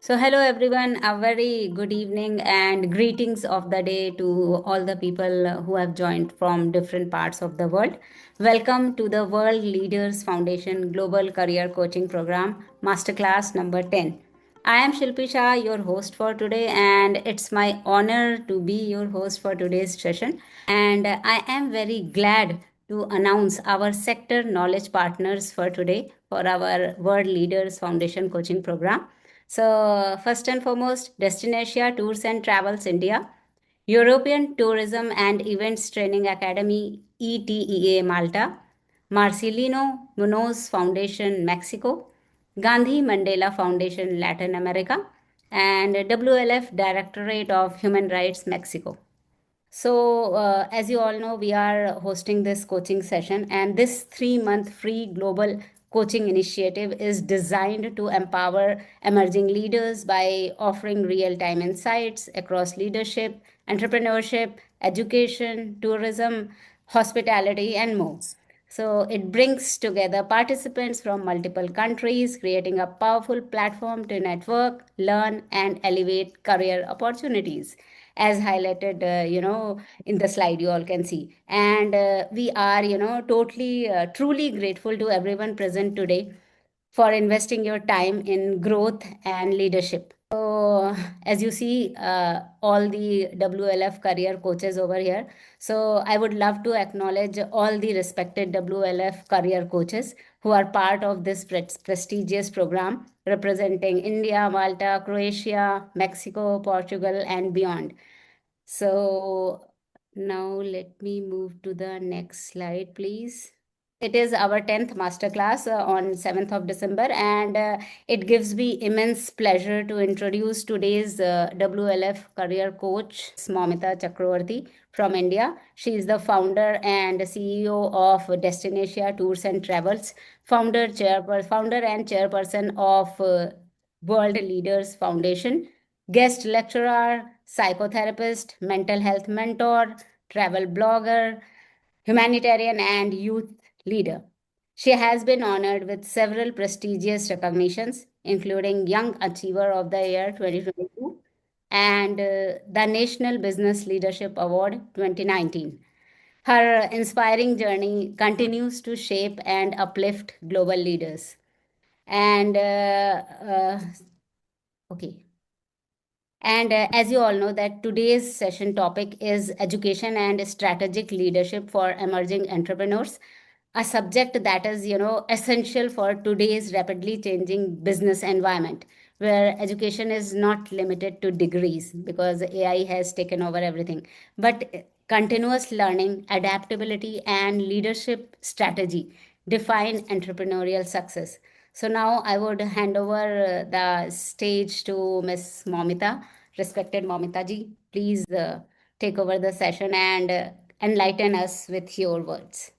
Hello everyone, a very good evening and greetings of the day to all the people who have joined from different parts of the world. Welcome to the World Leaders Foundation Global Career Coaching Program, Masterclass number 10. I am Shilpi Shah, your host for today, and it's my honor to be your host for today's session. And I am very glad to announce our sector knowledge partners for today for our World Leaders Foundation coaching program. First and foremost, Destinatia Tours and Travels India, European Tourism and Events Training Academy ETEA Malta, Marcelino Munoz Foundation Mexico, Gandhi Mandela Foundation Latin America, and WLF Directorate of Human Rights Mexico. As you all know, we are hosting this coaching session, and this 3 month free global coaching initiative is designed to empower emerging leaders by offering real time insights across leadership, entrepreneurship, education, tourism, hospitality, and more. So it brings together participants from multiple countries, creating a powerful platform to network, learn, and elevate career opportunities, as highlighted, in the slide you all can see. And we are, totally, truly grateful to everyone present today for investing your time in growth and leadership. So, as you see, all the WLF career coaches over here. So, I would love to acknowledge all the respected WLF career coaches who are part of this prestigious program representing India, Malta, Croatia, Mexico, Portugal, and beyond. So, now let me move to the next slide, please. It is our 10th masterclass on 7th of December, and it gives me immense pleasure to introduce today's WLF career coach, Momita Chakravarti from India. She is the founder and CEO of Destinatia Tours and Travels, founder and chairperson of World Leaders Foundation, guest lecturer, psychotherapist, mental health mentor, travel blogger, humanitarian, and youth leader. She has been honored with several prestigious recognitions, including Young Achiever of the Year 2022 and the National Business Leadership Award 2019. Her inspiring journey continues to shape and uplift global leaders. And okay. And as you all know, that today's session topic is education and strategic leadership for emerging entrepreneurs, a subject that is, essential for today's rapidly changing business environment, where education is not limited to degrees because AI has taken over everything, but continuous learning, adaptability, and leadership strategy define entrepreneurial success. So now I would hand over the stage to Miss Momita. Respected Momita ji, please take over the session and enlighten us with your words.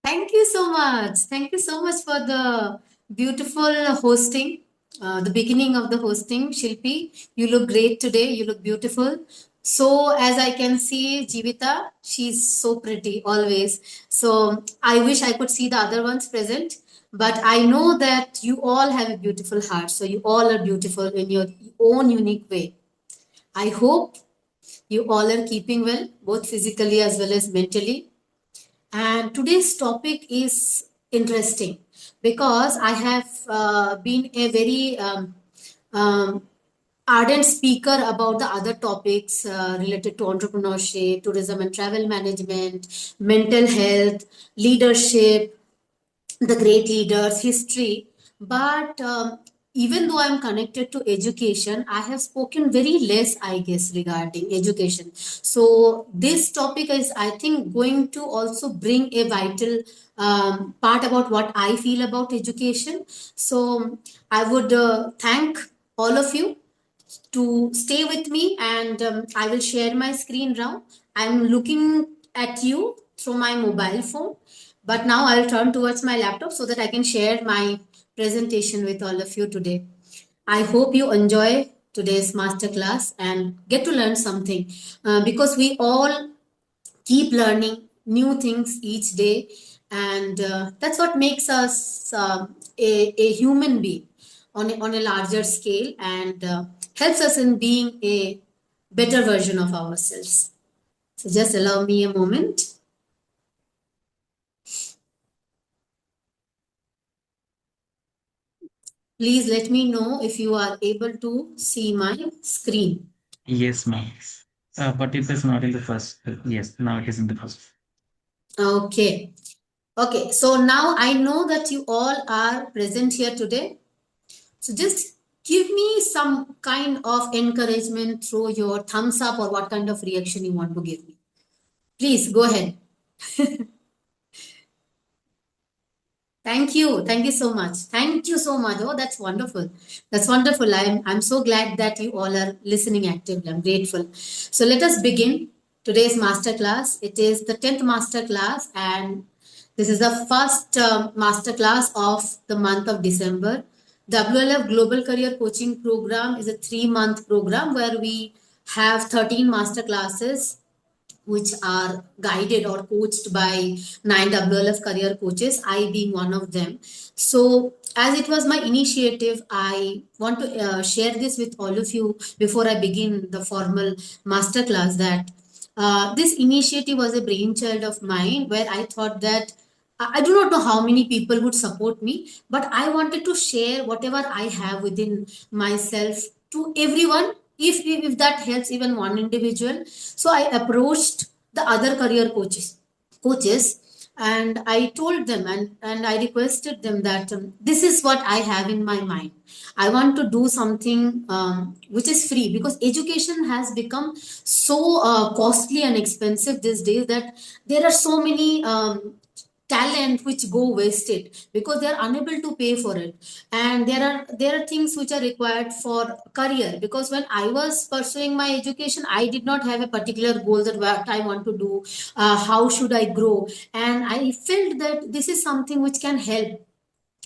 Thank you so much. Thank you so much for the beautiful hosting, the beginning of the hosting. Shilpi, you look great today. You look beautiful. So, as I can see, Jivita, she's so pretty always. So, I wish I could see the other ones present. But I know that you all have a beautiful heart. So, you all are beautiful in your own unique way. I hope you all are keeping well, both physically as well as mentally. And today's topic is interesting because I have been a very um, ardent speaker about the other topics related to entrepreneurship, tourism and travel management, mental health, leadership, the great leaders, history. But even though I'm connected to education, I have spoken very less, I guess, regarding education. So this topic is, I think, going to also bring a vital part about what I feel about education. So I would thank all of you to stay with me, and I will share my screen now. I'm looking at you through my mobile phone, but now I'll turn towards my laptop so that I can share my presentation with all of you today. I hope you enjoy today's masterclass and get to learn something because we all keep learning new things each day, and that's what makes us a human being. on a larger scale, and helps us in being a better version of ourselves. So just allow me a moment. Please let me know if you are able to see my screen. Yes, ma'am. But it is not in the first. Yes, now it is in the first. Okay. Okay. So now I know that you all are present here today. So just give me some kind of encouragement through your thumbs up or what kind of reaction you want to give me. Please go ahead. Thank you. Thank you so much. Thank you so much. Oh, that's wonderful. That's wonderful. I'm so glad that you all are listening actively. I'm grateful. So let us begin today's master class. It is the 10th master class, and this is the first master class of the month of December. WLF Global Career Coaching Program is a 3-month program where we have 13 master classes which are guided or coached by 9 WLF career coaches, I being one of them. So, as it was my initiative, I want to share this with all of you before I begin the formal masterclass that this initiative was a brainchild of mine where I thought that I do not know how many people would support me, but I wanted to share whatever I have within myself to everyone. If that helps even one individual, so I approached the other career coaches, and I told them and I requested them that this is what I have in my mind. I want to do something which is free, because education has become so costly and expensive these days that there are so many talent which go wasted because they are unable to pay for it. And there are things which are required for career, because when I was pursuing my education, I did not have a particular goal that what I want to do, how should I grow. And I felt that this is something which can help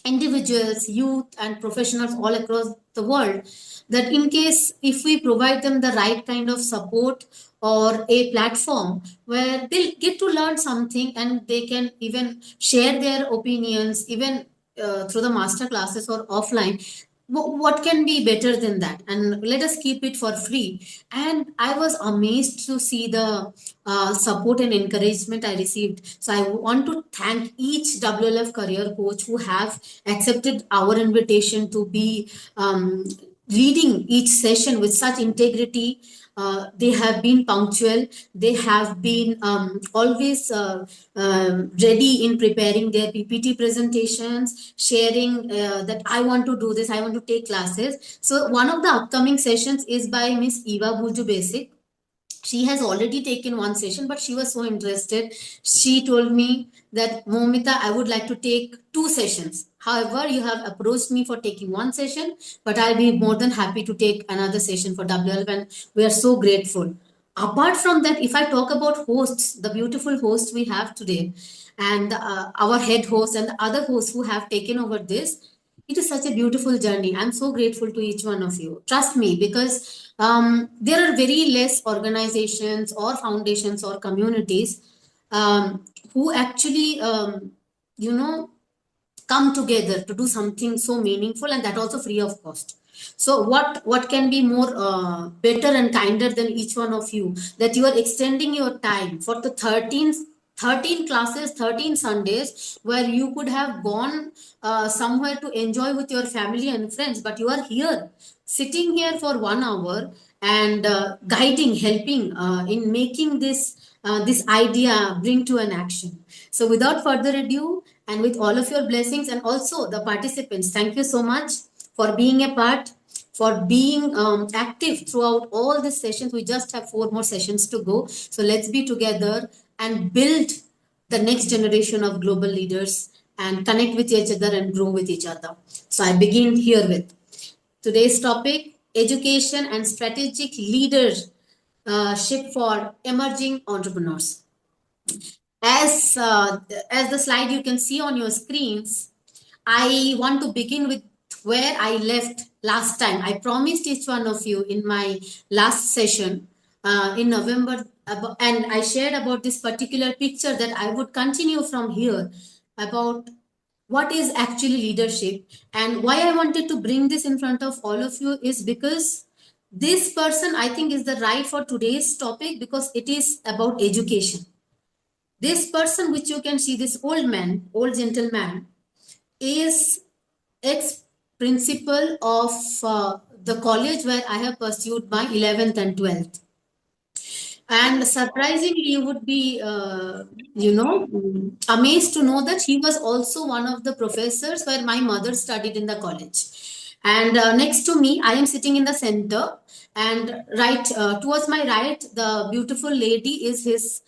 individuals, youth, and professionals all across the world, that in case if we provide them the right kind of support or a platform where they'll get to learn something and they can even share their opinions, even through the master classes or offline, what can be better than that? And let us keep it for free. And I was amazed to see the support and encouragement I received. So I want to thank each WLF career coach who have accepted our invitation to be leading each session with such integrity. They have been punctual. They have been always ready in preparing their PPT presentations, sharing that I want to do this, I want to take classes. So one of the upcoming sessions is by Miss Eva Buju Basic. She has already taken one session, but she was so interested. She told me that, Momita, I would like to take 2 sessions. However, you have approached me for taking one session, but I'll be more than happy to take another session for WLF, and we are so grateful. Apart from that, if I talk about hosts, the beautiful hosts we have today, and our head host and the other hosts who have taken over this, it is such a beautiful journey. I'm so grateful to each one of you. Trust me, because there are very less organizations or foundations or communities who actually, you know, come together to do something so meaningful, and that also free of cost. So what can be more better and kinder than each one of you, that you are extending your time for the 13 classes, 13 Sundays, where you could have gone somewhere to enjoy with your family and friends, but you are here sitting here for 1 hour and guiding, helping in making this idea bring to an action. So without further ado, and with all of your blessings, and also the participants, thank you so much for being a part, for being active throughout all these sessions. We just have 4 more sessions to go. So let's be together and build the next generation of global leaders and connect with each other and grow with each other. So I begin here with today's topic: education and strategic leadership for emerging entrepreneurs. As the slide you can see on your screens, I want to begin with where I left last time. I promised each one of you in my last session in November, and I shared about this particular picture that I would continue from here about what is actually leadership. And why I wanted to bring this in front of all of you is because this person, I think, is the right for today's topic, because it is about education. This person, which you can see, this old man, old gentleman, is ex principal of the college where I have pursued my 11th and 12th. And surprisingly, you would be, amazed to know that he was also one of the professors where my mother studied in the college. And next to me, I am sitting in the center, and right towards my right, the beautiful lady is his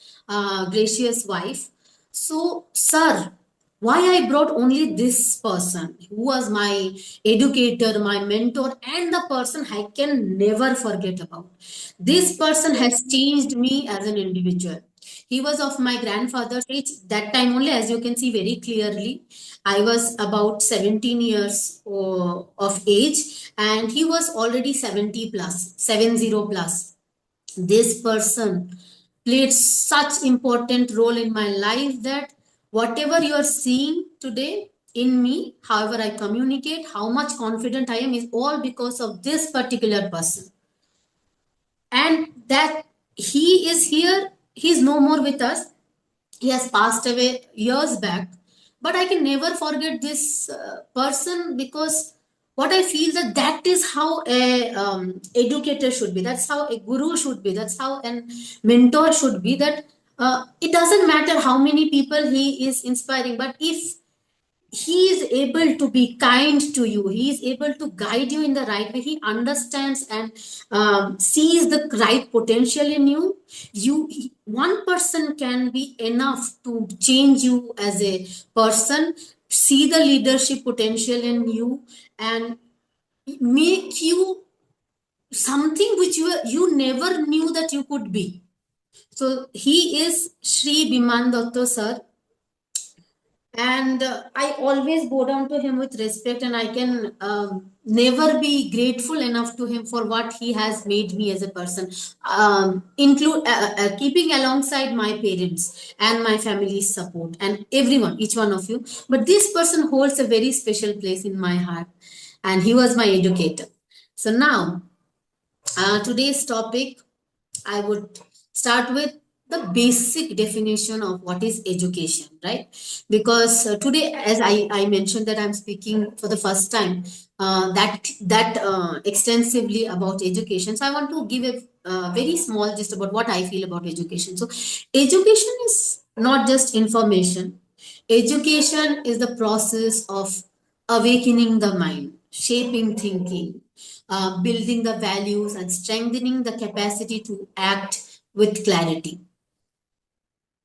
gracious wife. So, sir, why I brought only this person who was my educator, my mentor, and the person I can never forget about. This person has changed me as an individual. He was of my grandfather's age that time only, as you can see very clearly. I was about 17 years of age, and he was already 70 plus, 70 plus. This person played such important role in my life that whatever you are seeing today in me, however I communicate, how much confident I am, is all because of this particular person. And that he is here, he's no more with us, he has passed away years back, but I can never forget this person, because what I feel that that is how a educator should be, that's how a guru should be, that's how an mentor should be, that it doesn't matter how many people he is inspiring, but if he is able to be kind to you, he is able to guide you in the right way, he understands and sees the right potential in you. One person can be enough to change you as a person, see the leadership potential in you, and make you something which you never knew that you could be. So he is Sri Biman Dotto sir, and I always bow down to him with respect, and I can never be grateful enough to him for what he has made me as a person, include keeping alongside my parents and my family's support and everyone, each one of you. But this person holds a very special place in my heart, and he was my educator. So now, today's topic, I would start with the basic definition of what is education, right? Because today, as I mentioned, that I'm speaking for the first time that extensively about education. So I want to give a very small gist about what I feel about education. So education is not just information. Education is the process of awakening the mind, shaping thinking, building the values, and strengthening the capacity to act with clarity.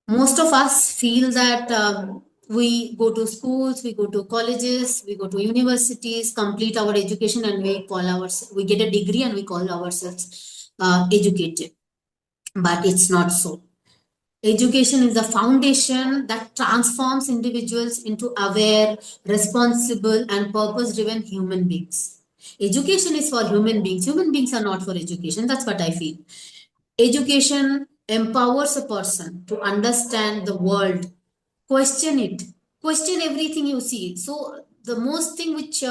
Most of us feel that we go to schools, we go to colleges, we go to universities, complete our education, and we get a degree and we call ourselves educated. But it's not so. Education is the foundation that transforms individuals into aware, responsible, and purpose driven human beings. Education is for human beings. Human beings are not for education. That's what I feel. Education empowers a person to understand the world, question it, question everything you see. So the most thing which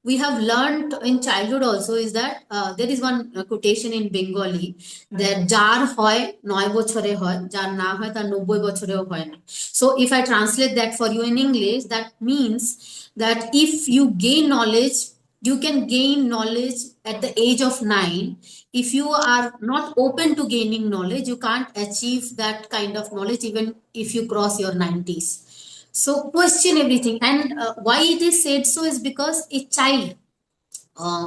we have learned in childhood also is that there is one quotation in Bengali that jar hoy noy bochore hoy, jar na hoy tar 90 bochoreo hoy na. So if I translate that for you in English, that means that if you gain knowledge, you can gain knowledge at the age of 9. If you are not open to gaining knowledge, you can't achieve that kind of knowledge even if you cross your 90s. So question everything. And why it is said so is because a child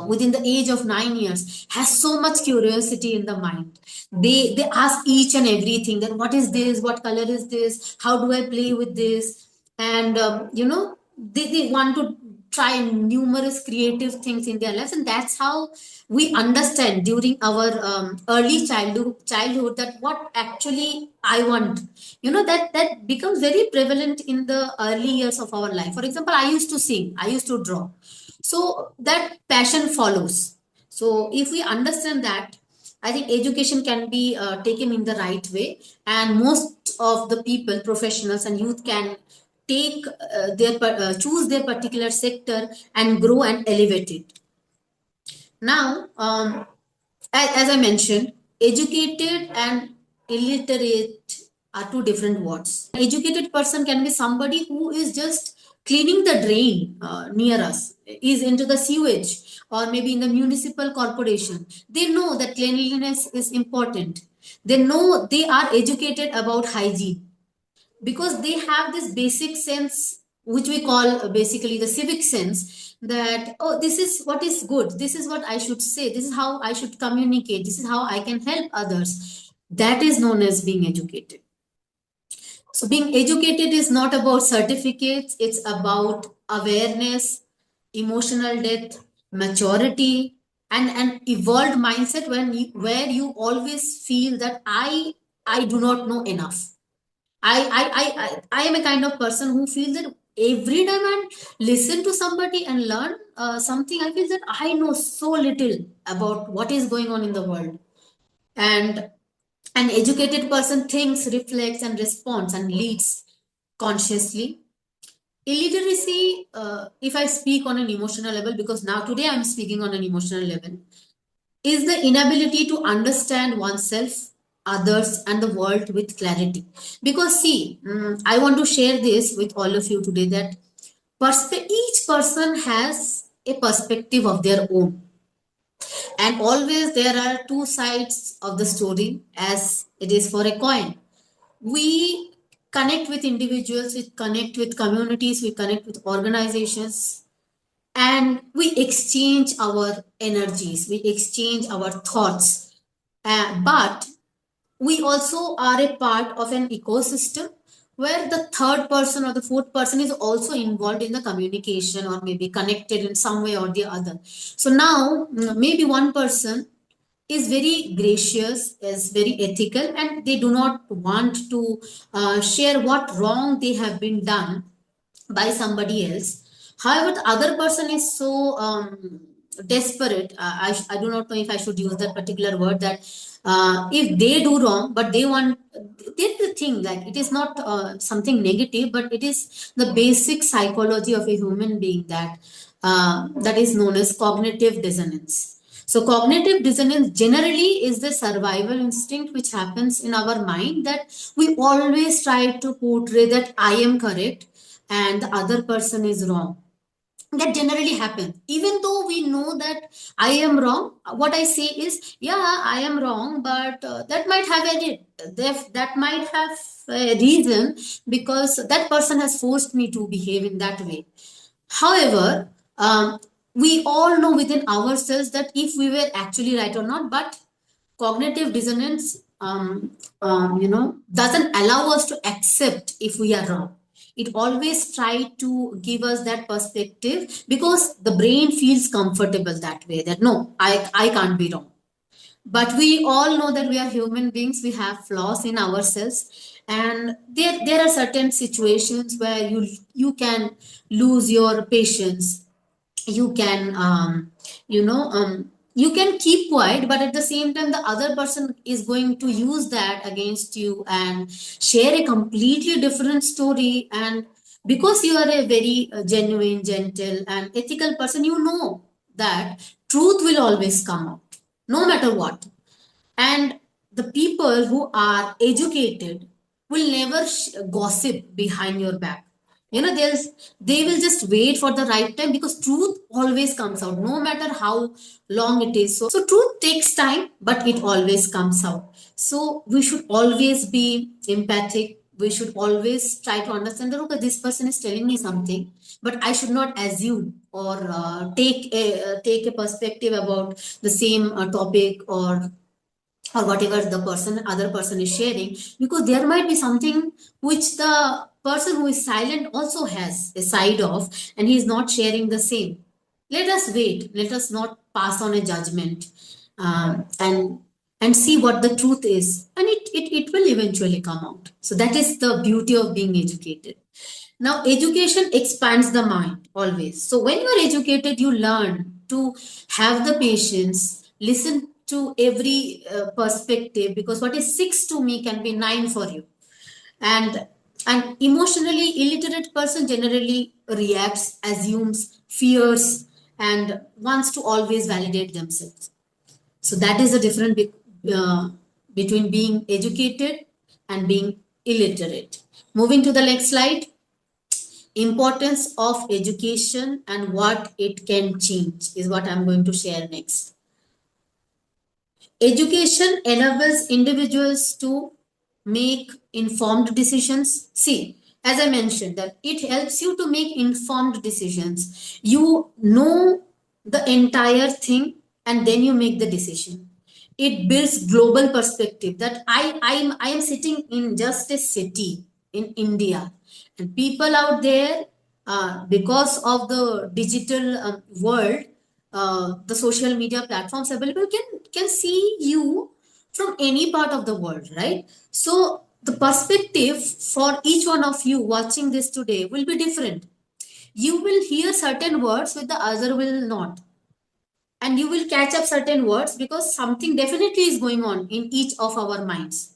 within the age of 9 years has so much curiosity in the mind. They ask each and everything, that what is this, what color is this, how do I play with this, and they want to try numerous creative things in their lives. And that's how we understand during our early childhood that what actually I want. That becomes very prevalent in the early years of our life. For example, I used to sing, I used to draw, so that passion follows. So if we understand that, I think education can be taken in the right way, and most of the people, professionals and youth, can take choose their particular sector and grow and elevate it. Now, as I mentioned, educated and illiterate are two different words. Educated person can be somebody who is just cleaning the drain near us, is into the sewage, or maybe in the municipal corporation. They know that cleanliness is important. They know, they are educated about hygiene because they have this basic sense, which we call basically the civic sense, that oh, this is what is good, this is what I should say, this is how I should communicate, this is how I can help others. That is known as being educated. So being educated is not about certificates, it's about awareness, emotional depth, maturity, and an evolved mindset where you always feel that I do not know enough. I am a kind of person who feels that every time I listen to somebody and learn something, I feel that I know so little about what is going on in the world. And an educated person thinks, reflects, and responds and leads consciously. Illiteracy, if I speak on an emotional level, because now today I'm speaking on an emotional level, is the inability to understand oneself, others, and the world with clarity. Because, see, I want to share this with all of you today that each person has a perspective of their own. And always there are two sides of the story, as it is for a coin. We connect with individuals, we connect with communities, we connect with organizations, and we exchange our energies, we exchange our thoughts. But we also are a part of an ecosystem where the third person or the fourth person is also involved in the communication or maybe connected in some way or the other. So now, maybe one person is very gracious, is very ethical, and they do not want to share what wrong they have been done by somebody else. However, the other person is so desperate. I do not know if I should use that particular word, that if they do wrong, but they want, that's the thing, like it is not something negative, but it is the basic psychology of a human being that is known as cognitive dissonance. So cognitive dissonance generally is the survival instinct which happens in our mind, that we always try to portray that I am correct and the other person is wrong. That generally happens. Even though we know that I am wrong, what I say is, yeah, I am wrong, but that might have that might have a reason, because that person has forced me to behave in that way. However, we all know within ourselves that if we were actually right or not, but cognitive dissonance, doesn't allow us to accept if we are wrong. It always try to give us that perspective because the brain feels comfortable that way, that no, I can't be wrong. But we all know that we are human beings, we have flaws in ourselves, and there are certain situations where you can lose your patience. You can you can keep quiet, but at the same time the other person is going to use that against you and share a completely different story. And because you are a very genuine, gentle, and ethical person, you know that truth will always come out no matter what. And the people who are educated will never gossip behind your back. They will just wait for the right time, because truth always comes out no matter how long it is. So truth takes time, but it always comes out. So we should always be empathic. We should always try to understand that, okay, this person is telling me something, but I should not assume or take a perspective about the same topic or whatever the other person is sharing, because there might be something which the person who is silent also has a side of, and he is not sharing the same. Let us wait, let us not pass on a judgment, and see what the truth is, and it will eventually come out. So that is the beauty of being educated. Now, education expands the mind always. So when you are educated, you learn to have the patience, listen to every perspective, because what is six to me can be nine for you. And And emotionally illiterate person generally reacts, assumes, fears, and wants to always validate themselves. So that is the difference between being educated and being illiterate. Moving to the next slide, importance of education and what it can change is what I'm going to share next. Education enables individuals to make informed decisions. See, as I mentioned, that it helps you to make informed decisions. You know the entire thing and then you make the decision. It builds global perspective that I am sitting in just a city in India, and people out there, because of the digital world, the social media platforms available can see you from any part of the world, right? So the perspective for each one of you watching this today will be different. You will hear certain words which the other will not, and you will catch up certain words because something definitely is going on in each of our minds.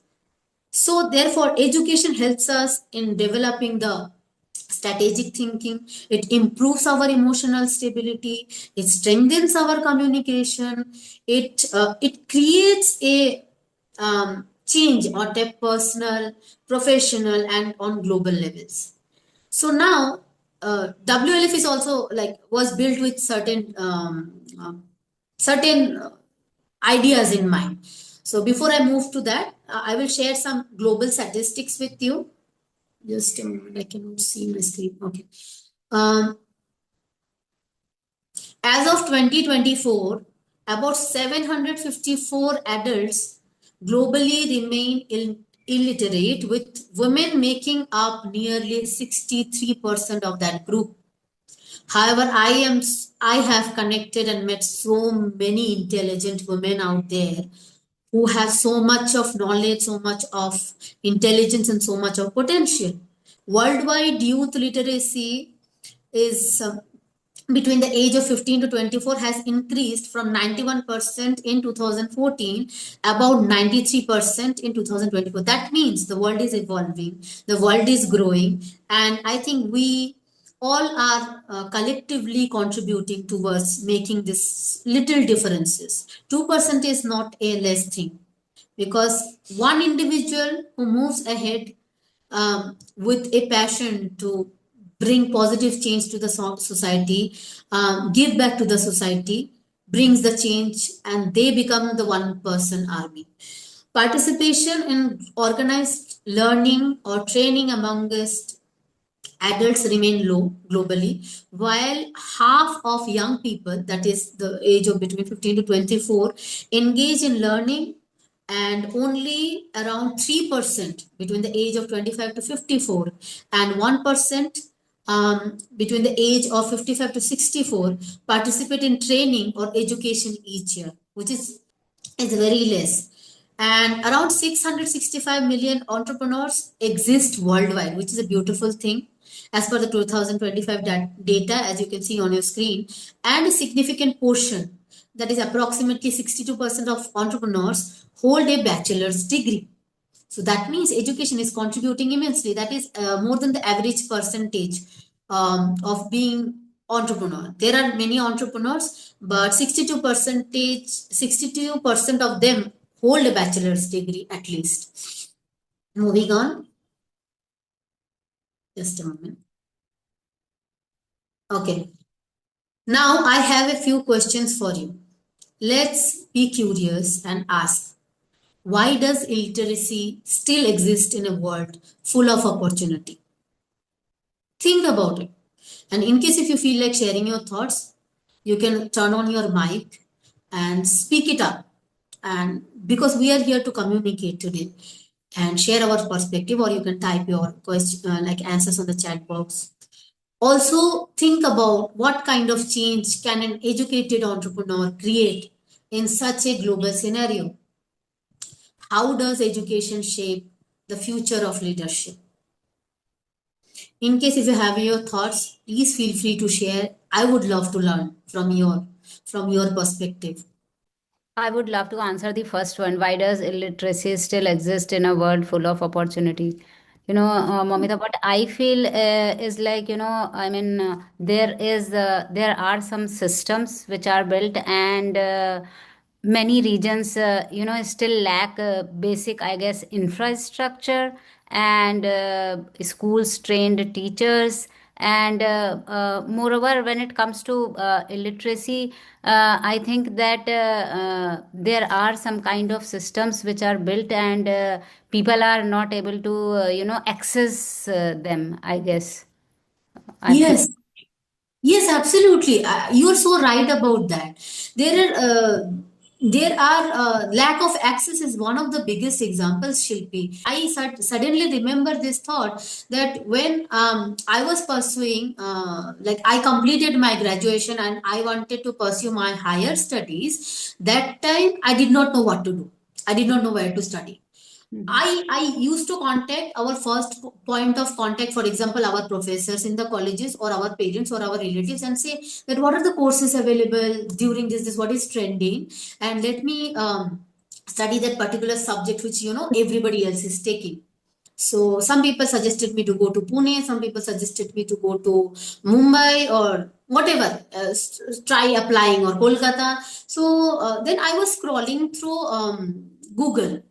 So therefore education helps us in developing the strategic thinking. It improves our emotional stability, it strengthens our communication, it creates a change at a personal, professional, and on global levels. So now WLF is also like was built with certain ideas in mind. So before I move to that, I will share some global statistics with you. Just a moment, I cannot see my screen. Okay. Um, as of 2024, about 754 adults globally remain illiterate, with women making up nearly 63% of that group. However, I have connected and met so many intelligent women out there who have so much of knowledge, so much of intelligence, and so much of potential. Worldwide youth literacy is between the age of 15 to 24 has increased from 91% in 2014 about 93% in 2024. That means the world is evolving, the world is growing, and I think we all are collectively contributing towards making this little differences. 2% is not a less thing, because one individual who moves ahead with a passion to bring positive change to the society, give back to the society, brings the change, and they become the one person army. Participation in organized learning or training amongst adults remain low globally, while half of young people, that is the age of between 15 to 24, engage in learning, and only around 3% between the age of 25 to 54 and 1% between the age of 55 to 64 participate in training or education each year, which is very less. And around 665 million entrepreneurs exist worldwide, which is a beautiful thing as per the 2025 data, as you can see on your screen. And a significant portion, that is approximately 62% of entrepreneurs, hold a bachelor's degree. So that means education is contributing immensely. That is more than the average percentage of being entrepreneur. There are many entrepreneurs, but 62% of them hold a bachelor's degree at least. Moving on. Just a moment. Okay. Now I have a few questions for you. Let's be curious and ask, why does illiteracy still exist in a world full of opportunity? Think about it. And in case if you feel like sharing your thoughts, you can turn on your mic and speak it up. And because we are here to communicate today and share our perspective, or you can type your question like answers on the chat box. Also, think about what kind of change can an educated entrepreneur create in such a global scenario. How does education shape the future of leadership? In case if you have your thoughts, please feel free to share. I would love to learn from your perspective. I would love to answer the first one. Why does illiteracy still exist in a world full of opportunity? Momita, what I feel is like, I mean, there are some systems which are built, and many regions, still lack basic, I guess, infrastructure, and schools trained teachers. And moreover, when it comes to illiteracy, I think that there are some kind of systems which are built, and people are not able to, access them, I guess. I feel. Yes, yes, absolutely. You are so right about that. There are lack of access is one of the biggest examples, Shilpi. I suddenly remember this thought that when I was pursuing, like I completed my graduation and I wanted to pursue my higher studies. That time I did not know what to do. I did not know where to study. Mhm. I used to contact our first point of contact, for example, our professors in the colleges or our parents or our relatives, and say that what are the courses available during this what is trending, and let me study that particular subject which everybody else is taking. So some people suggested me to go to Pune, some people suggested me to go to Mumbai or whatever, try applying or Kolkata. So then I was scrolling through Google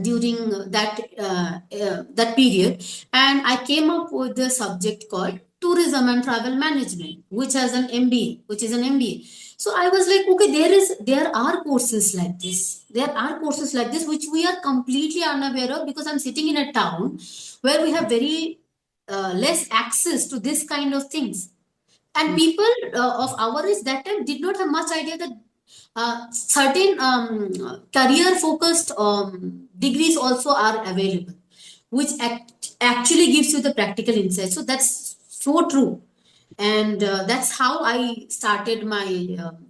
during that period, and I came up with the subject called tourism and travel management, which has an MBA, which is an MBA. So I was like, okay, there are courses like this. There are courses like this which we are completely unaware of, because I'm sitting in a town where we have very less access to this kind of things. And people of our age that time did not have much idea that certain career focused degrees also are available, which actually gives you the practical insight. So that's so true. And that's how I started my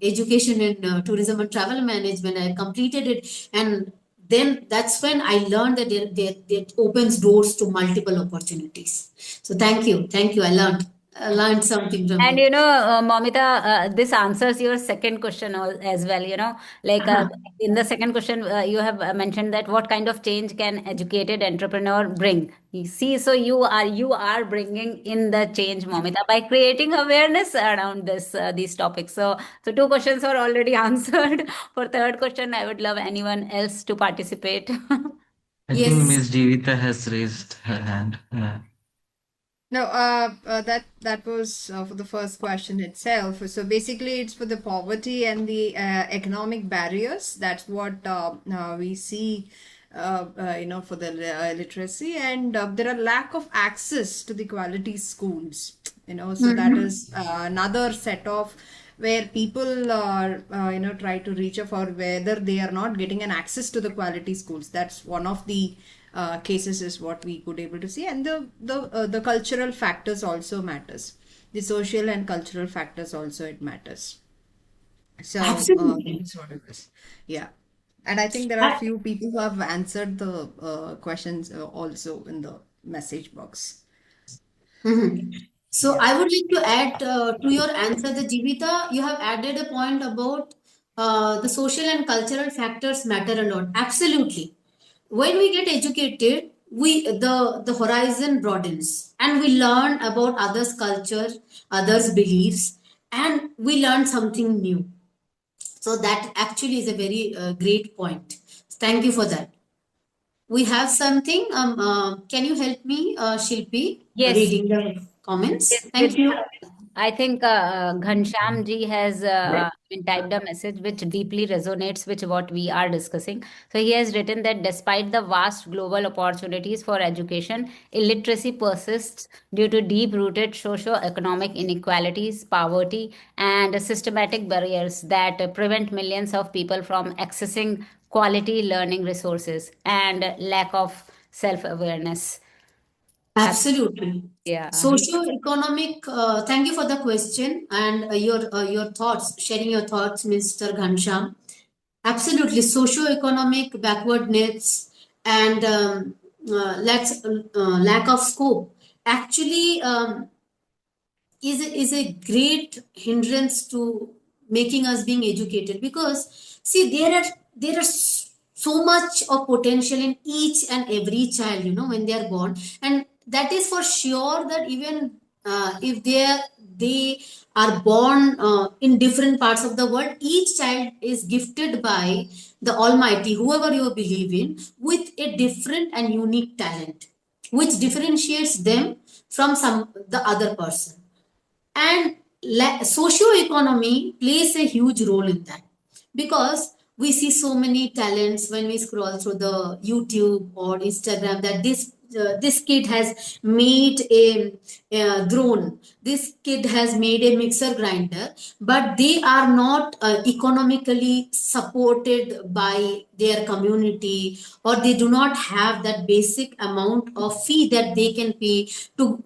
education in tourism and travel management. I completed it, and then that's when I learned that it opens doors to multiple opportunities. So thank you. I learned something from And you. Momita, this answers your second question as well. Like in the second question, you have mentioned that what kind of change can educated entrepreneur bring. You see, so you are bringing in the change, Momita, by creating awareness around these topics. So two questions are already answered. For third question, I would love anyone else to participate. I think Yes. Miss Jivita has raised her hand. No, that was for the first question itself. So basically, it's for the poverty and the economic barriers. That's what we see, for the literacy, and there are lack of access to the quality schools. So that Mhm. is another set of where people are, try to reach up for whether they are not getting an access to the quality schools. That's one of the cases is what we could able to see, and the cultural factors also matters. The social and cultural factors also it matters. So Absolutely. that's what it is. Yeah, and I think there are few people who have answered the questions also in the message box. Mhm. So Yeah. I would like to add to your answer, the Jivita, you have added a point about the social and cultural factors matter a lot. Absolutely. When we get educated, the horizon broadens and we learn about others' culture, others' beliefs, and we learn something new. So that actually is a very great point. Thank you for that. We have something. Can you help me, Shilpi, Yes. reading the comments? Yes, Thank you. I think Ghanshyam ji has typed a message which deeply resonates with what we are discussing. So he has written that despite the vast global opportunities for education, illiteracy persists due to deep-rooted socio-economic inequalities, poverty, and systematic barriers that prevent millions of people from accessing quality learning resources and lack of self-awareness. Absolutely. Yeah. Socio-economic, thank you for the question and your thoughts, sharing your thoughts, Mr. Ghansham. Absolutely. Socio-economic backwardness and lack of scope actually is a great hindrance to making us being educated, because see there are so much of potential in each and every child, when they are born. And that is for sure that even if they are born in different parts of the world, each child is gifted by the Almighty, whoever you believe in, with a different and unique talent, which differentiates them from some the other person. And socio-economy plays a huge role in that, because we see so many talents when we scroll through the YouTube or Instagram, that this kid has made a drone, this kid has made a mixer grinder, but they are not economically supported by their community, or they do not have that basic amount of fee that they can pay to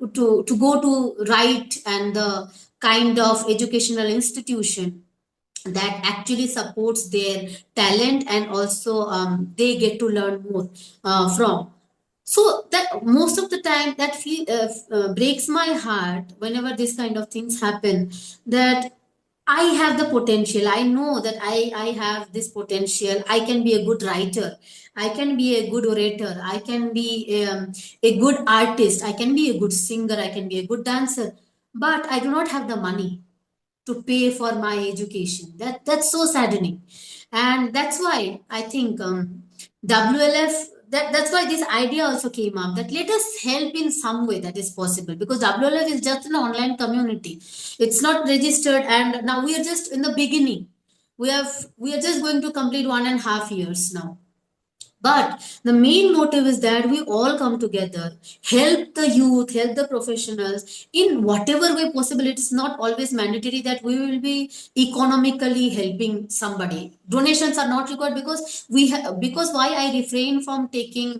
go to right and the kind of educational institution that actually supports their talent, and also they get to learn more from. So that most of the time that breaks my heart whenever this kind of things happen, that I have the potential, I know that I have this potential, I can be a good writer, I can be a good orator, I can be a good artist, I can be a good singer, I can be a good dancer, but I do not have the money to pay for my education. That's so saddening, and that's why I think WLF. That's why this idea also came up, that let us help in some way that is possible, because WLF is just an online community. It's not registered, and now we are just in the beginning. We are just going to complete 1.5 years now, but the main motive is that we all come together, help the youth, help the professionals in whatever way possible. It's not always mandatory that we will be economically helping somebody. Donations are not required, because because why I refrain from taking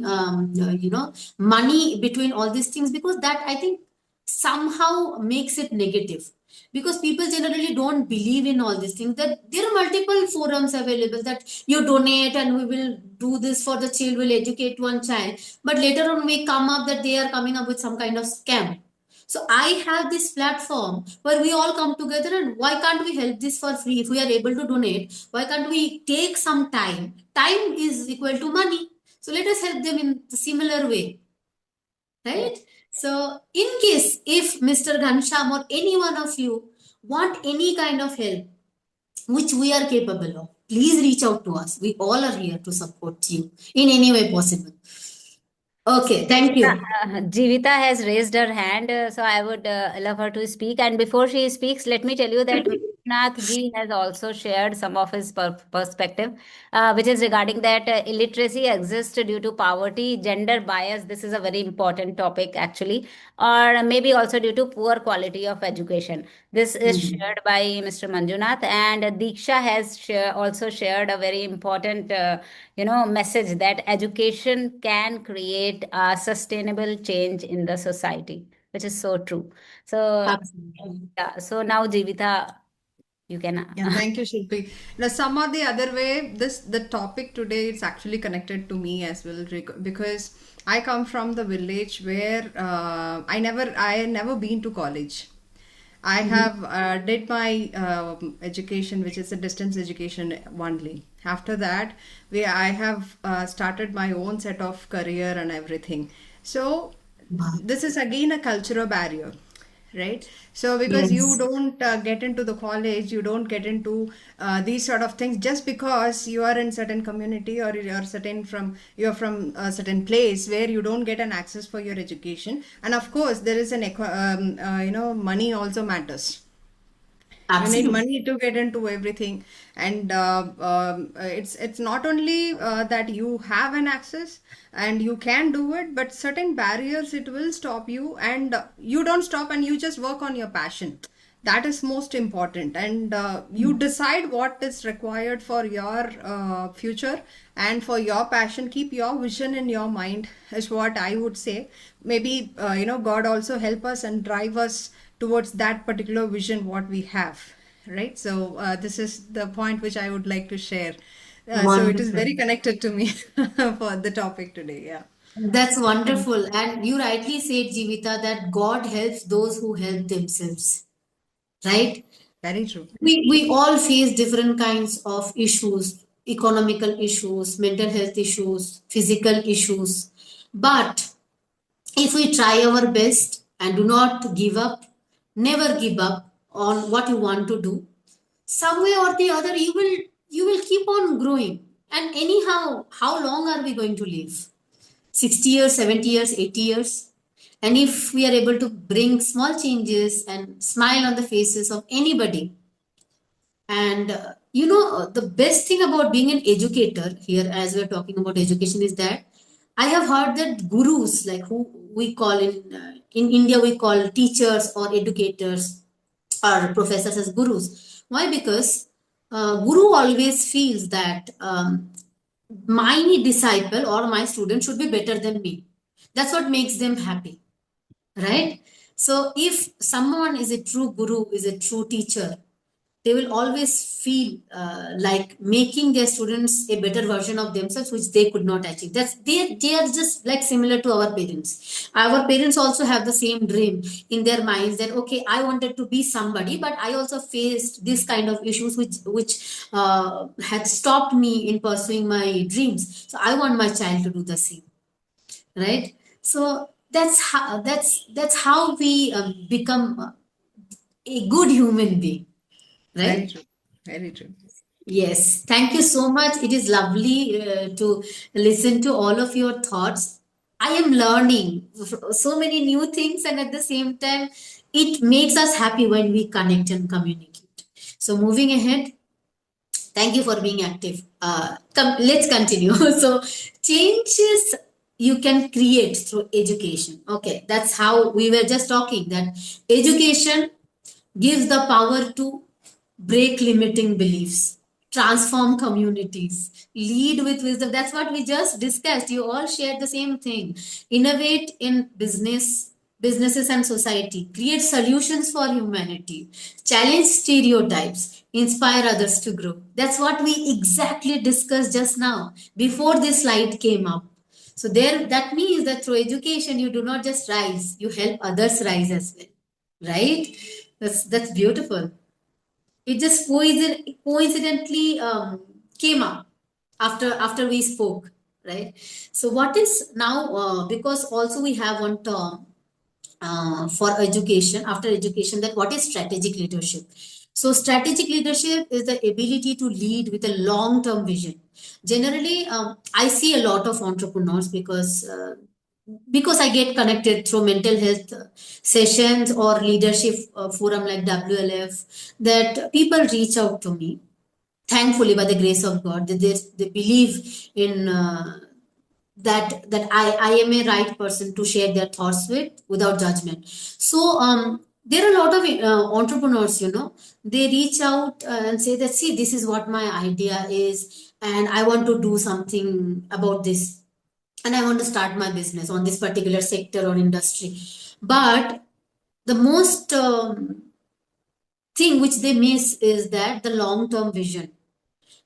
money between all these things, because that I think somehow makes it negative, because people generally don't believe in all these things, that there are multiple forums available, that you donate and we will do this for the child, will educate one child, but later on we come up that they are coming up with some kind of scam. So I have this platform where we all come together, and why can't we help this for free? If we are able to donate, why can't we take some time? Time is equal to money, so let us help them in the similar way, right? So, in case if Mr. Ghansham or any one of you want any kind of help, which we are capable of, please reach out to us. We all are here to support you in any way possible. Okay, thank you. Jivita has raised her hand, so I would love her to speak. And before she speaks, let me tell you that Nath ji has also shared some of his perspective, which is regarding that illiteracy exists due to poverty, gender bias. This is a very important topic, actually, or maybe also due to poor quality of education. This is shared by Mr. Manjunath, and Diksha has also shared a very important message that education can create a sustainable change in the society, which is so true. So Absolutely. yeah, so now Jivita, you can Yeah, thank you, Shilpi. Now, some or the other way, the topic today is actually connected to me as well, because I come from the village where I never been to college. I have did my education, which is a distance education only. After that, I have started my own set of career and everything. So this is again a cultural barrier, right? So because you Yes. don't get into the college, you don't get into these sort of things just because you are in certain community, or you're from a certain place where you don't get an access for your education. And of course there is money also matters. You need Absolutely. money to get into everything, and it's not only that you have an access and you can do it, but certain barriers it will stop you, and you don't stop, and you just work on your passion. That is most important, and you decide what is required for your future and for your passion. Keep your vision in your mind is what I would say. Maybe God also help us and drive us towards that particular vision what we have, right? So this is the point which I would like to share. So it is Wonderful. very connected to me for the topic today. Yeah. That's wonderful. And you rightly said, Jivita, that God helps those who help themselves, right? Very true. We all face different kinds of issues. economical issues, mental health issues, physical issues. But if we try our best and do not give up, never give up on what you want to do, some way or the other you will keep on growing. And anyhow, how long are we going to live? 60 years, 70 years, 80 years? And if we are able to bring small changes and smile on the faces of anybody, and the best thing about being an educator here, as we're talking about education, is that I have heard that gurus, like who we call in India, we call teachers or educators or professors as gurus. Why? Because guru always feels that my disciple or my student should be better than me. That's what makes them happy, right? So if someone is a true guru, is a true teacher, they will always feel like making their students a better version of themselves, which they could not achieve. That's they are just like similar to our parents. Our parents also have the same dream in their minds that okay, I wanted to be somebody, but I also faced this kind of issues which had stopped me in pursuing my dreams. So I want my child to do the same, right? So that's how we become a good human being, Very right? true. Very true. Yes, thank you so much. It is lovely to listen to all of your thoughts. I am learning so many new things, and at the same time, it makes us happy when we connect and communicate. So, moving ahead, thank you for being active. Let's continue. So, changes you can create through education. Okay, that's how we were just talking that education gives the power to break limiting beliefs, transform communities, lead with wisdom. That's what we just discussed. You all shared the same thing. Innovate in businesses and society, create solutions for humanity, challenge stereotypes, inspire others to grow. That's what we exactly discussed just now before this slide came up. So there, that means that through education, you do not just rise, you help others rise as well, right? That's beautiful. It just coincidentally came up after we spoke, right? So what is now because also we have one term for education, after education, that what is strategic leadership. So strategic leadership is the ability to lead with a long term vision. Generally I see a lot of entrepreneurs because I get connected through mental health sessions or leadership forum like WLF, that people reach out to me, thankfully by the grace of God, that they believe in that I am a right person to share their thoughts with without judgment. So there are a lot of entrepreneurs, they reach out and say that, see, this is what my idea is, and I want to do something about this, and I want to start my business on this particular sector or industry. But the most thing which they miss is that the long term vision,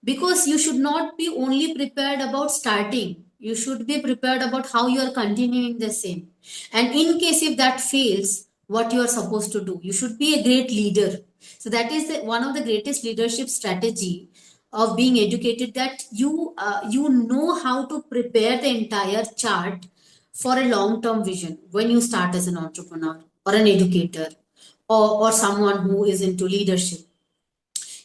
because you should not be only prepared about starting, you should be prepared about how you are continuing the same, and in case if that fails, what you are supposed to do. You should be a great leader. So that is one of the greatest leadership strategy of being educated, that you know how to prepare the entire chart for a long term vision when you start as an entrepreneur or an educator, or someone who is into leadership.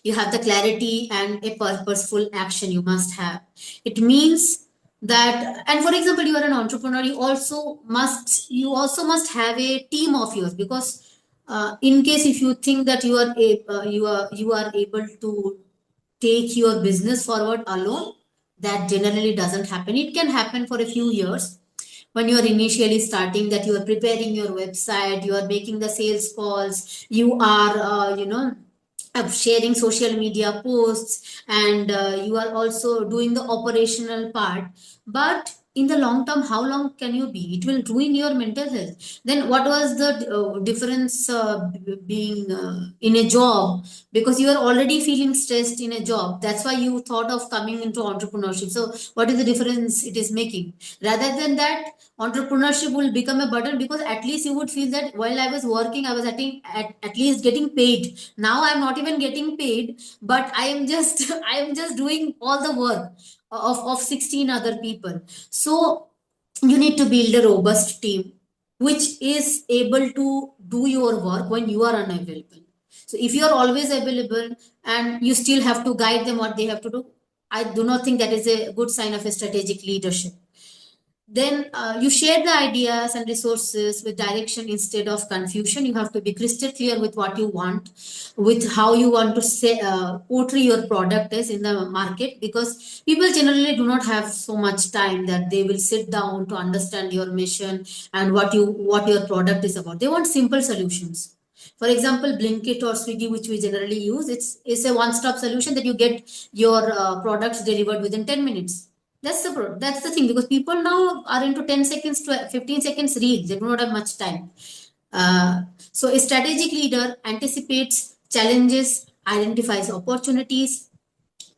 You have the clarity and a purposeful action you must have. It means that, and for example, you are an entrepreneur, you also must have a team of yours, because in case if you think that you are able to take your business forward alone, that generally doesn't happen. It can happen for a few years when you are initially starting, that you are preparing your website, you are making the sales calls, you are sharing social media posts, and you are also doing the operational part. but in the long term, how long can you be? It will ruin your mental health. Then what was the difference being in a job? Because you are already feeling stressed in a job, that's why you thought of coming into entrepreneurship. So what is the difference it is making? Rather than that, entrepreneurship will become a burden, because at least you would feel that while I was working, I was at least getting paid. Now I'm not even getting paid, but I am just I am just doing all the work of 16 other people. So you need to build a robust team which is able to do your work when you are unavailable. So if you are always available and you still have to guide them what they have to do, I do not think that is a good sign of a strategic leadership. Then you share the ideas and resources with direction instead of confusion. You have to be crystal clear with what you want, with how you want to say, portray your product as in the market, because people generally do not have so much time that they will sit down to understand your mission and what your product is about. They want simple solutions. For example, Blinkit or Swiggy, which we generally use, it's a one-stop solution that you get your products delivered within 10 minutes. That's the thing, because people now are into 10 seconds to 15 seconds reels. They do not have much time. So a strategic leader anticipates challenges, identifies opportunities,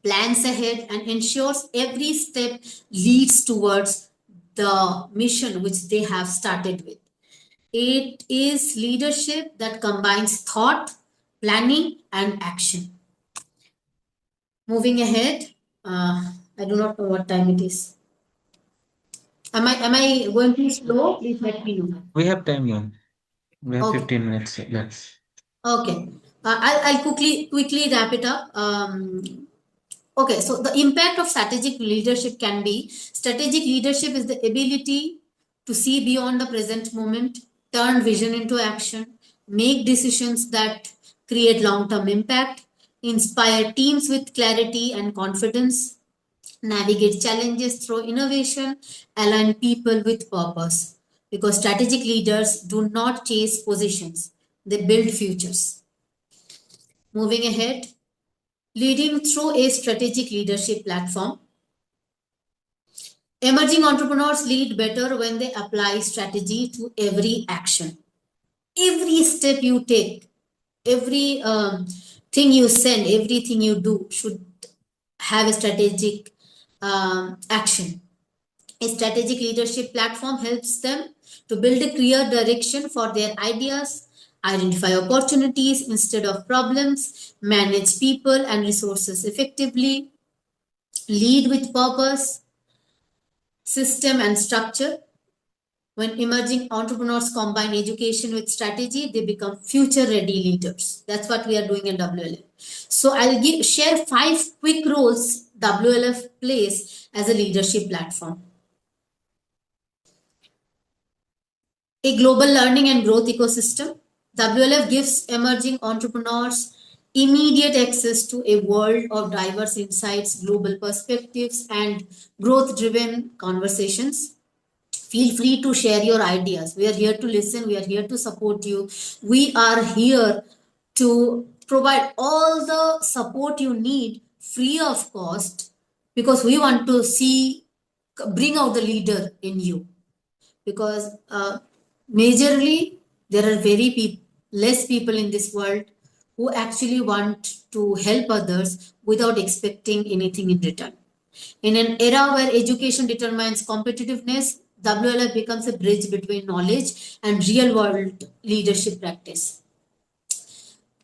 plans ahead, and ensures every step leads towards the mission which they have started with. It is leadership that combines thought, planning, and action. Moving ahead, I do not know what time it is. Am I going too slow? Please let me know. We have time, ma'am. We have Okay. 15 minutes left. Okay. I'll quickly wrap it up. Okay, so the impact of strategic leadership can be: strategic leadership is the ability to see beyond the present moment, turn vision into action, make decisions that create long-term impact, inspire teams with clarity and confidence, navigate challenges through innovation, align people with purpose. Because strategic leaders do not chase positions, they build futures. Moving ahead, leading through a strategic leadership platform. Emerging entrepreneurs lead better when they apply strategy to every action. Every step you take, every thing you send, everything you do should have a strategic action. A strategic leadership platform helps them to build a clear direction for their ideas, identify opportunities instead of problems, manage people and resources effectively, lead with purpose, system, and structure. When emerging entrepreneurs combine education with strategy, they become future ready leaders. That's what we are doing in WLF. So I'll share 5 quick roles WLF plays as a leadership platform. A global learning and growth ecosystem. WLF gives emerging entrepreneurs immediate access to a world of diverse insights, global perspectives, and growth driven conversations. Feel free to share your ideas. We are here to listen, we are here to support you. We are here to provide all the support you need free of cost, because we want to bring out the leader in you. Because majorly there are less people in this world who actually want to help others without expecting anything in return. In an era where education determines competitiveness, WLF becomes a bridge between knowledge and real world leadership practice.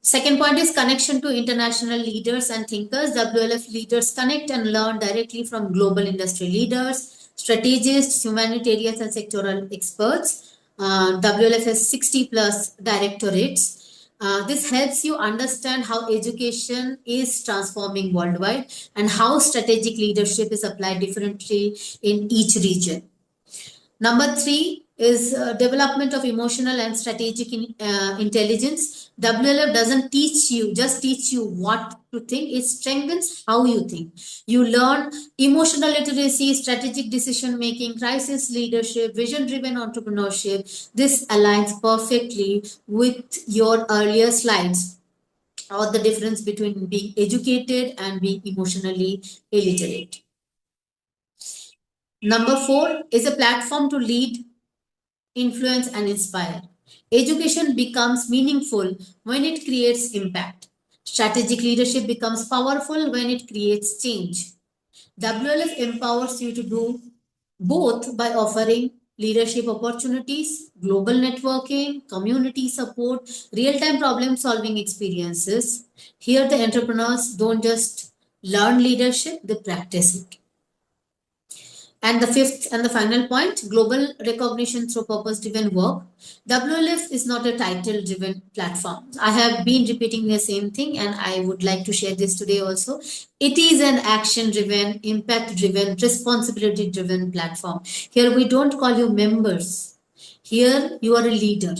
Second point is connection to international leaders and thinkers. WLF leaders connect and learn directly from global industry leaders, strategists, humanitarians, and sectoral experts. WLF has 60 plus directorates. This helps you understand how education is transforming worldwide and how strategic leadership is applied differently in each region. Number 3 is development of emotional and strategic intelligence. WLF doesn't just teach you what to think, it strengthens how you think. You learn emotional literacy, strategic decision making, crisis leadership, vision driven entrepreneurship. This aligns perfectly with your earlier slides, or the difference between being educated and being emotionally illiterate. Number 4 is a platform to lead, influence, and inspire. Education becomes meaningful when it creates impact. Strategic leadership becomes powerful when it creates change. WLF empowers you to do both by offering leadership opportunities, global networking, community support, real time problem solving experiences. Here, the entrepreneurs don't just learn leadership, they practice it. And the fifth and the final point, global recognition through purpose driven work. WLF is not a title driven platform. I have been repeating the same thing and I would like to share this today also. It is an action driven, impact driven, responsibility driven platform. Here we don't call you members. Here you are a leader.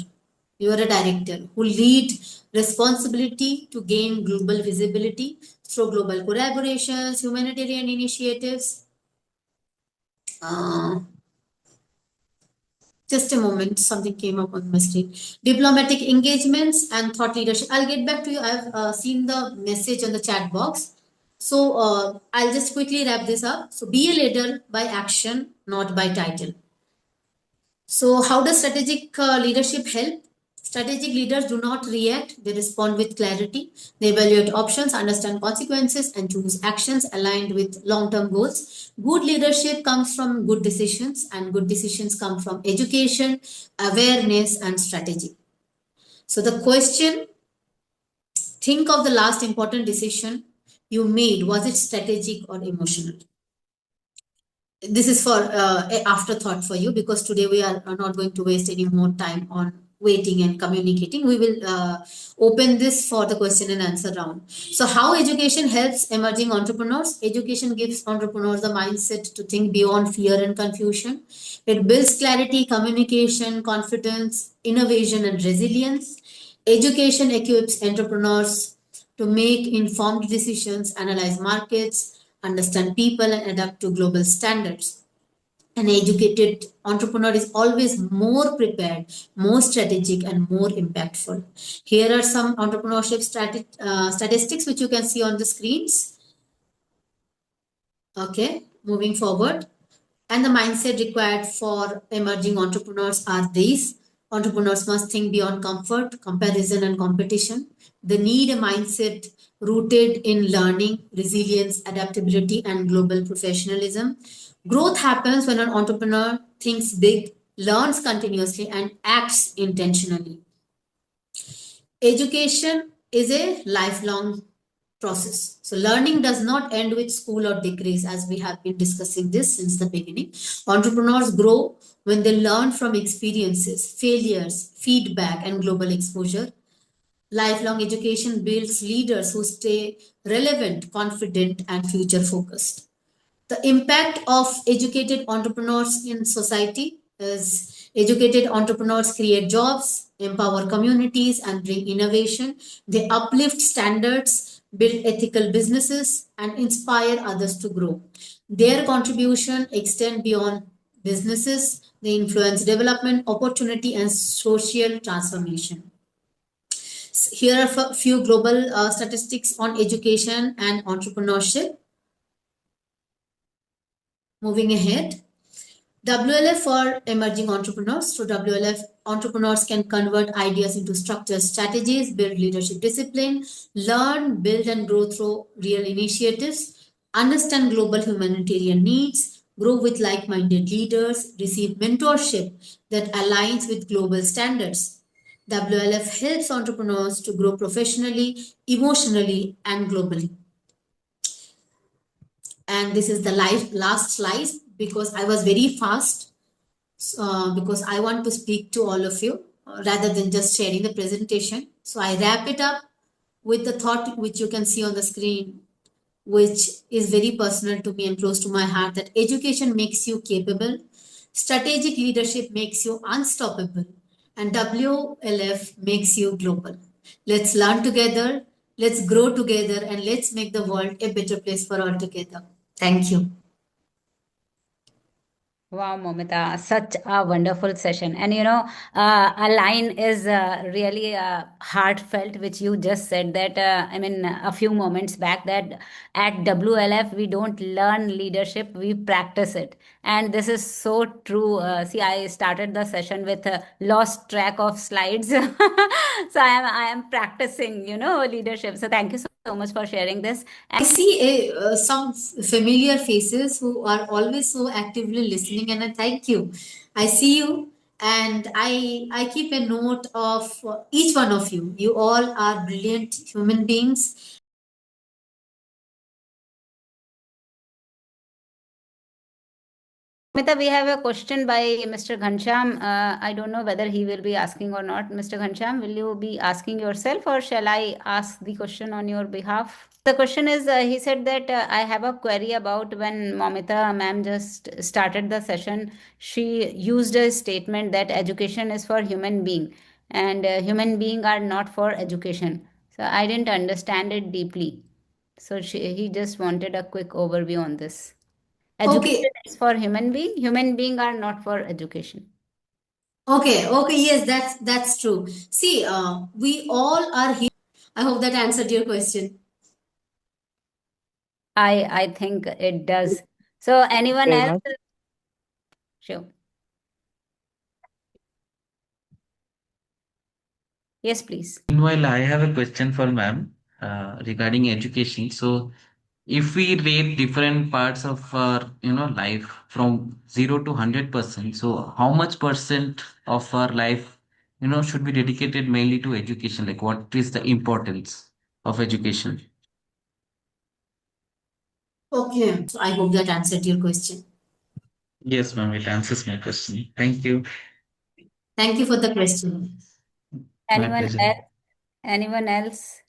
You are a director who lead responsibility to gain global visibility through global collaborations, humanitarian initiatives, just a moment, something came up on my screen. Diplomatic engagements and thought leadership. I'll get back to you. I've seen the message on the chat box. So I'll just quickly wrap this up. So be a leader by action, not by title. So how does strategic leadership help? Strategic leaders do not react, they respond with clarity. They evaluate options, understand consequences, and choose actions aligned with long term goals. Good leadership comes from good decisions, and good decisions come from education, awareness, and strategy. So, the question, think of the last important decision you made. Was it strategic or emotional? This is for afterthought for you, because today we are not going to waste any more time on waiting and communicating. We will open this for the question and answer round. So how education helps emerging entrepreneurs? Education gives entrepreneurs the mindset to think beyond fear and confusion. It builds clarity, communication, confidence, innovation, and resilience. Education equips entrepreneurs to make informed decisions, analyze markets, understand people, and adapt to global standards. An educated entrepreneur is always more prepared, more strategic, and more impactful. Here are some entrepreneurship statistics which you can see on the screens. Okay, moving forward. And the mindset required for emerging entrepreneurs are these. Entrepreneurs must think beyond comfort, comparison, and competition. They need a mindset rooted in learning, resilience, adaptability, and global professionalism. Growth happens when an entrepreneur thinks big, learns continuously, and acts intentionally. Education is a lifelong process. So learning does not end with school or degrees, as we have been discussing this since the beginning. Entrepreneurs grow when they learn from experiences, failures, feedback, and global exposure. Lifelong education builds leaders who stay relevant, confident, and future focused. The impact of educated entrepreneurs in society is educated entrepreneurs create jobs, empower communities, and bring innovation. They uplift standards, build ethical businesses, and inspire others to grow. Their contribution extend beyond businesses. They influence development, opportunity, and social transformation. Here are a few global statistics on education and entrepreneurship. Moving ahead, WLF for emerging entrepreneurs. Through WLF, entrepreneurs can convert ideas into structured strategies, build leadership discipline, learn, build, and grow through real initiatives, understand global humanitarian needs, grow with like minded leaders, receive mentorship that aligns with global standards. WLF helps entrepreneurs to grow professionally, emotionally, and globally. And this is the last slide, because I was very fast, because I want to speak to all of you rather than just sharing the presentation. So I wrap it up with the thought which you can see on the screen, which is very personal to me and close to my heart, that education makes you capable, strategic leadership makes you unstoppable, and WLF makes you global. Let's learn together, let's grow together, and let's make the world a better place for all together. Thank you. Wow, Momita, such a wonderful session. And a line is really heartfelt, which you just said that, I mean, a few moments back, that at WLF, we don't learn leadership, we practice it. And this is so true. See, I started the session with lost track of slides. So I am practicing, leadership. So thank you so much for sharing this. I see some familiar faces who are always so actively listening, and I thank you. I see you, and I keep a note of each one of you. You all are brilliant human beings. Mita, we have a question by Mr. Ghansham. I don't know whether he will be asking or not. Mr. Ghansham, will you be asking yourself or shall I ask the question on your behalf? The question is, he said that I have a query about when Momita ma'am just started the session. She used a statement that education is for human being and human being are not for education. So I didn't understand it deeply. So he just wanted a quick overview on this. Okay, Education is for human being. Human being are not for education. okay, yes, that's true. See, we all are here. I hope that answered your question. I think it does. So anyone Very else? much. Sure. Yes, please. Meanwhile, I have a question for ma'am regarding education. So, if we rate different parts of our life from 0 to 100%, so how much percent of our life should be dedicated mainly to education? Like, what is the importance of education? Okay, so I hope that answered your question. Yes, ma'am, it answers my question. Thank you. Thank you for the question. My Anyone pleasure. else? Anyone else?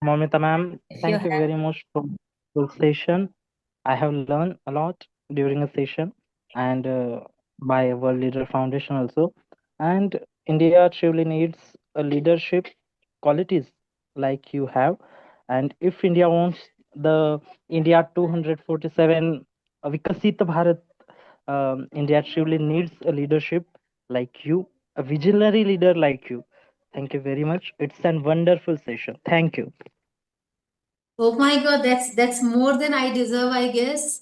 Momita ma'am, If you thank you have. very much for the session. I have learned a lot during the session and by World Leader Foundation also. And India truly needs a leadership qualities like you have. And if India wants the India 247 Vikasita Bharat, India truly needs a leadership like you, a visionary leader like you. Thank you very much. It's a wonderful session. Thank you. Oh my God, that's more than I deserve, I guess.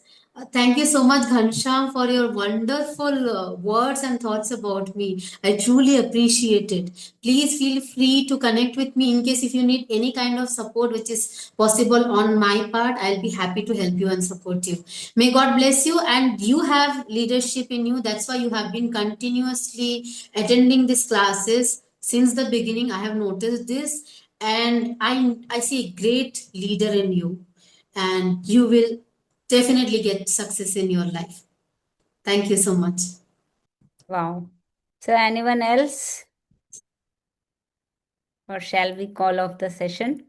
Thank you so much, Ghansham, for your wonderful words and thoughts about me. I truly appreciate it. Please feel free to connect with me in case if you need any kind of support which is possible on my part. I'll be happy to help you and support you. May God bless you, and you have leadership in you. That's why you have been continuously attending these classes since the beginning. I have noticed this, and I see a great leader in you, and you will definitely get success in your life. Thank you so much. Wow. So anyone else? Or shall we call off the session?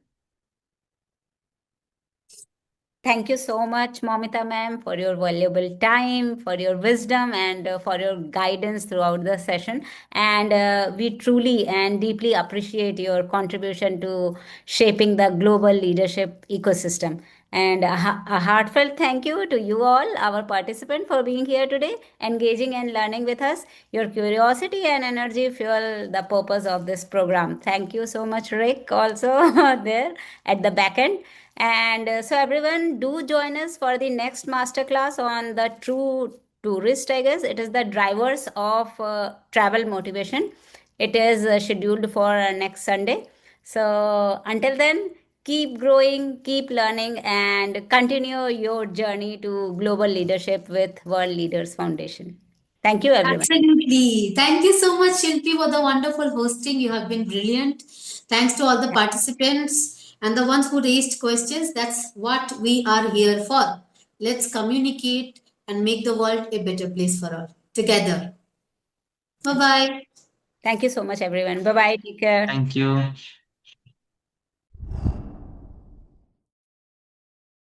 Thank you so much, Momita ma'am, for your valuable time, for your wisdom, and for your guidance throughout the session. And we truly and deeply appreciate your contribution to shaping the global leadership ecosystem. And a heartfelt thank you to you all, our participant, for being here today, engaging and learning with us. Your curiosity and energy fuel the purpose of this program. Thank you so much, Rick, also there at the back end. And so, everyone, do join us for the next masterclass on the true tourist, I guess. It is the drivers of travel motivation. It is scheduled for next Sunday. So, until then, keep growing, keep learning, and continue your journey to global leadership with World Leaders Foundation. Thank you, everyone. Absolutely. Thank you so much, Shilpi, for the wonderful hosting. You have been brilliant. Thanks to all the participants and the ones who raised questions. That's what we are here for. Let's communicate and make the world a better place for all together. Bye bye. Thank you so much, everyone. Bye bye. Take care. Thank you.